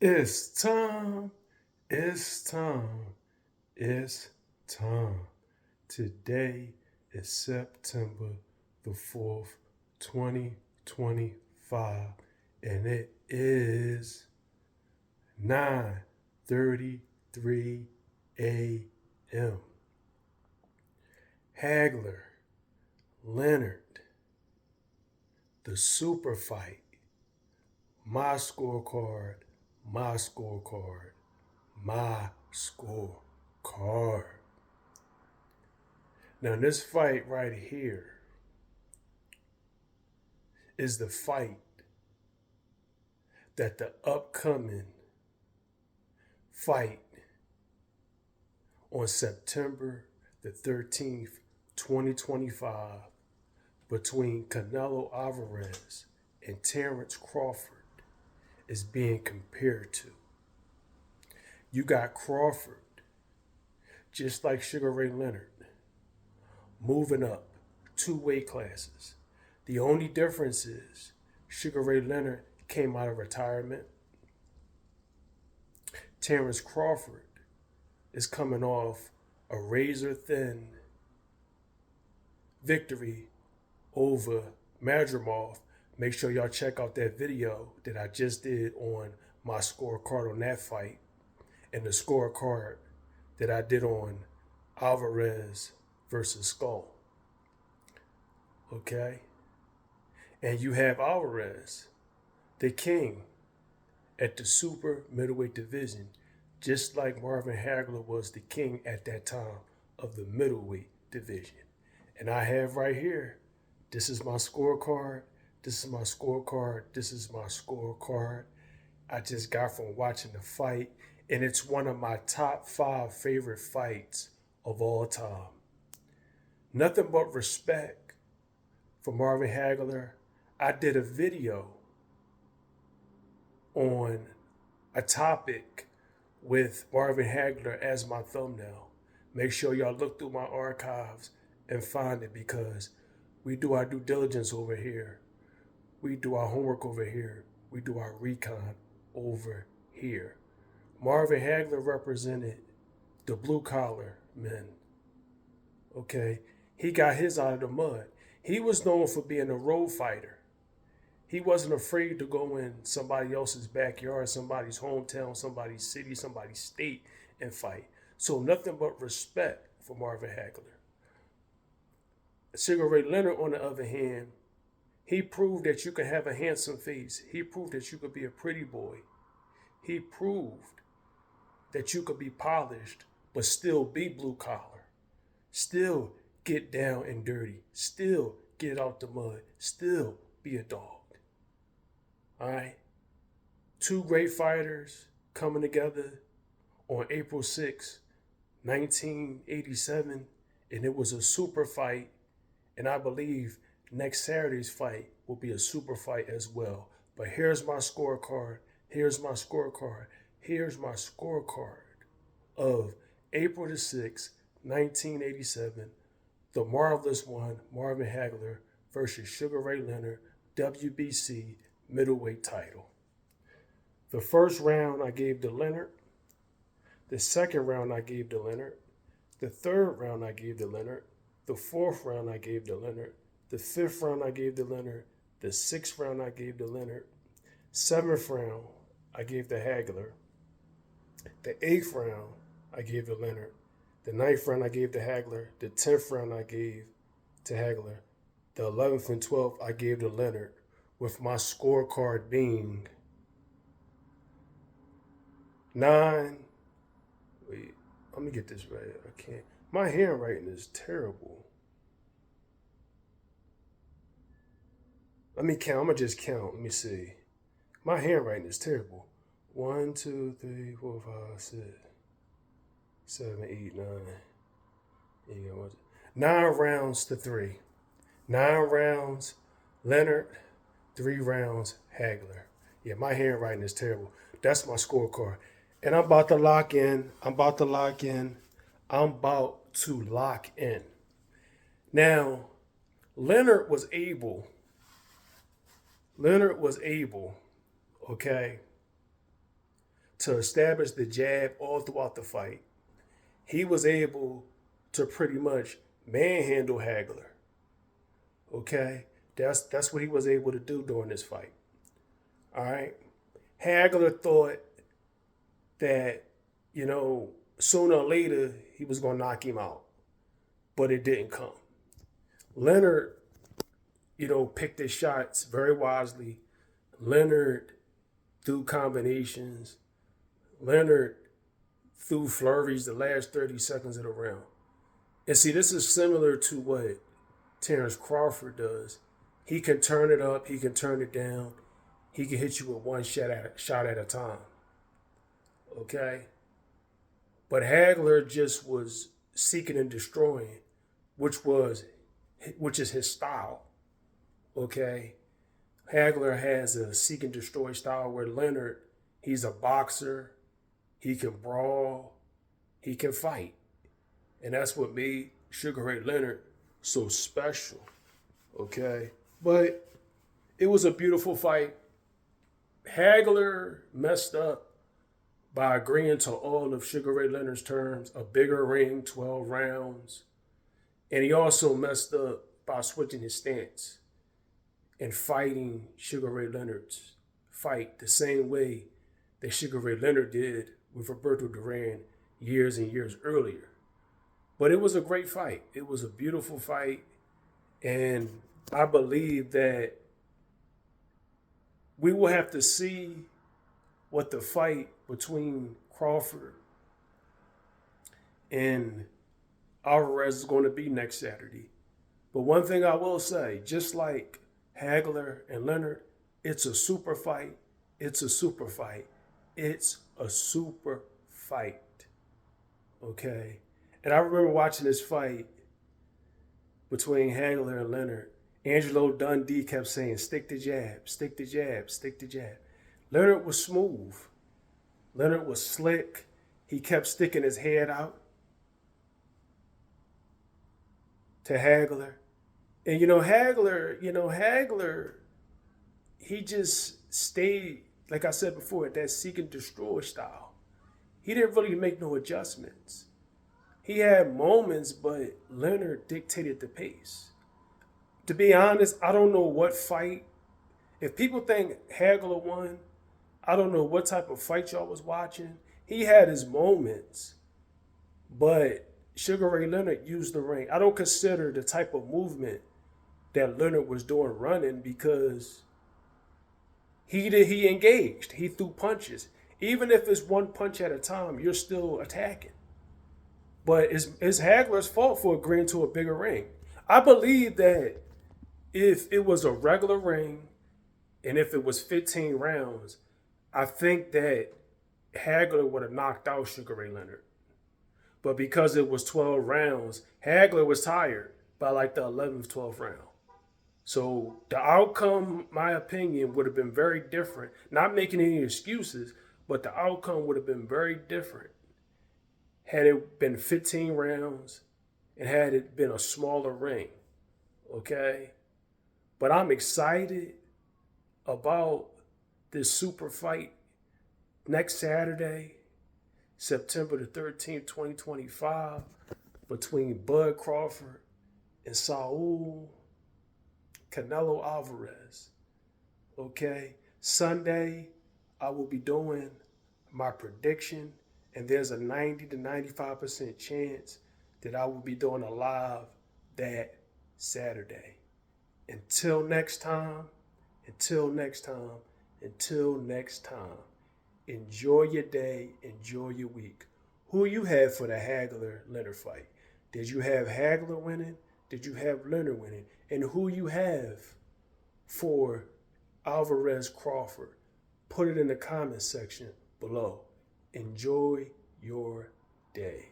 It's time. It's time. It's time. Today is September the 4th, 2025, and it is 9:33 a.m. Hagler, Leonard, the super fight, my scorecard, my scorecard, my scorecard. Now, this fight right here is the fight that the upcoming fight on September the 13th, 2025, between Canelo Alvarez and Terrence Crawford is being compared to. You got Crawford, just like Sugar Ray Leonard, moving up 2 weight classes. The only difference is Sugar Ray Leonard came out of retirement. Terrence Crawford is coming off a razor thin victory over Madrimov. Make sure y'all check out that video that I just did on my scorecard on that fight and the scorecard that I did on Alvarez versus Skull. Okay? And you have Alvarez, the king at the super middleweight division, just like Marvin Hagler was the king at that time of the middleweight division. And I have right here, this is my scorecard, this is my scorecard, this is my scorecard. I just got from watching the fight, and it's one of my top 5 favorite fights of all time. Nothing but respect for Marvin Hagler. I did a video on a topic with Marvin Hagler as my thumbnail. Make sure y'all look through my archives and find it because we do our due diligence over here. We do our homework over here. We do our recon over here. Marvin Hagler represented the blue collar men. Okay? He got his out of the mud. He was known for being a road fighter. He wasn't afraid to go in somebody else's backyard, somebody's hometown, somebody's city, somebody's state and fight. So nothing but respect for Marvin Hagler. Sugar Ray Leonard, on the other hand, he proved that you could have a handsome face. He proved that you could be a pretty boy. He proved that you could be polished, but still be blue collar. Still get down and dirty. Still get out the mud. Still be a dog. All right? 2 great fighters coming together on April 6, 1987, and it was a super fight. And I believe next Saturday's fight will be a super fight as well. But here's my scorecard. Here's my scorecard. Here's my scorecard of April the 6th, 1987. The marvelous one, Marvin Hagler versus Sugar Ray Leonard, WBC middleweight title. The first round I gave to Leonard. The second round I gave to Leonard. The third round I gave to Leonard. The fourth round I gave to Leonard. The fifth round I gave to Leonard. The sixth round I gave to Leonard. Seventh round I gave to Hagler. The eighth round I gave to Leonard. The ninth round I gave to Hagler. The 10th round I gave to Hagler. The 11th and 12th I gave to Leonard, with my scorecard being 9. Wait, let me get this right. I can't. My handwriting is terrible. Let me count. I'm going to just count. Let me see. My handwriting is terrible. 1, 2, 3, 4, 5, 6, 7, 8, 9. 9 rounds to 3. 9 rounds, Leonard. 3 rounds, Hagler. Yeah, my handwriting is terrible. That's my scorecard. And I'm about to lock in. I'm about to lock in. Now, Leonard was able, okay, to establish the jab all throughout the fight. He was able to pretty much manhandle Hagler. Okay, that's what he was able to do during this fight. All right, Hagler thought that sooner or later he was gonna knock him out, but it didn't come. Leonard, picked his shots very wisely. Leonard threw combinations. Leonard threw flurries the last 30 seconds of the round. And see, this is similar to what Terrence Crawford does. He can turn it up, he can turn it down, he can hit you with one shot at a time. Okay? But Hagler just was seeking and destroying, which is his style. Okay? Hagler has a seek and destroy style where Leonard, he's a boxer, he can brawl, he can fight. And that's what made Sugar Ray Leonard so special. Okay? But it was a beautiful fight. Hagler messed up by agreeing to all of Sugar Ray Leonard's terms, a bigger ring, 12 rounds. And he also messed up by switching his stance and fighting Sugar Ray Leonard's fight the same way that Sugar Ray Leonard did with Roberto Duran years and years earlier. But it was a great fight. It was a beautiful fight. And I believe that we will have to see what the fight between Crawford and Alvarez is going to be next Saturday. But one thing I will say, just like Hagler and Leonard, it's a super fight. It's a super fight. It's a super fight. Okay? And I remember watching this fight between Hagler and Leonard. Angelo Dundee kept saying, stick the jab, stick the jab, stick the jab. Leonard was smooth. Leonard was slick. He kept sticking his head out to Hagler. And Hagler, he just stayed, like I said before, at that seek and destroy style. He didn't really make no adjustments. He had moments, but Leonard dictated the pace. To be honest, I don't know what fight. If people think Hagler won, I don't know what type of fight y'all was watching. He had his moments, but Sugar Ray Leonard used the ring. I don't consider the type of movement that Leonard was doing running because he engaged. He threw punches. Even if it's one punch at a time, you're still attacking. But it's Hagler's fault for agreeing to a bigger ring. I believe that if it was a regular ring and if it was 15 rounds, I think that Hagler would have knocked out Sugar Ray Leonard. But because it was 12 rounds, Hagler was tired by like the 11th, 12th round. So the outcome, my opinion, would have been very different. Not making any excuses, but the outcome would have been very different had it been 15 rounds and had it been a smaller ring. Okay? But I'm excited about this super fight next Saturday, September the 13th, 2025, between Bud Crawford and Saul Canelo Alvarez. Okay? Sunday, I will be doing my prediction, and there's a 90 to 95% chance that I will be doing a live that Saturday. Until next time, enjoy your day, enjoy your week. Who you have for the Hagler-Leonard fight? Did you have Hagler winning? Did you have Leonard winning? And who you have for Alvarez-Crawford? Put it in the comment section below. Enjoy your day.